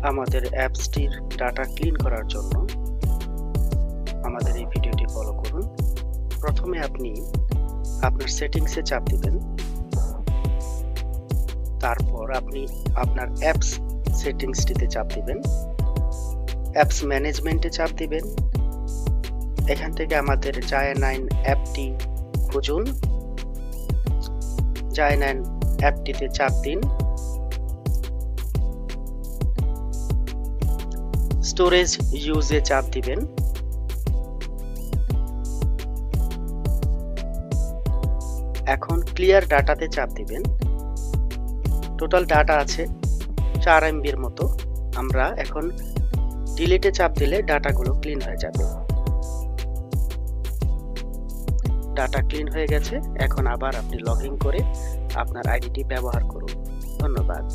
আমাদের অ্যাপসটির data clean করার জন্য আমাদের এই ভিডিওটি ফলো করুন। প্রথমে আপনি আপনার সেটিংসে চাপ দিবেন, তারপর আপনি আপনার অ্যাপস সেটিংসটিতে চাপ দিবেন, অ্যাপস ম্যানেজমেন্টে চাপ দিবেন। এখান থেকে আমাদের Jaya9 অ্যাপটি খুঁজুন, Jaya9 অ্যাপটিতে চাপ দিন, স্টোরেজ ইউজে চাপ দিবেন, এখন ক্লিয়ার ডাটাতে চাপ দিবেন। টোটাল ডাটা আছে 4 MBর মতো। আমরা এখন ডিলিটে চাপ দিলে ডাটাগুলো ক্লিন হয়ে যাবে। ডাটা ক্লিন হয়ে গেছে। এখন আবার আপনি লগ ইন করে আপনার আইডিটি ব্যবহার করুন। ধন্যবাদ।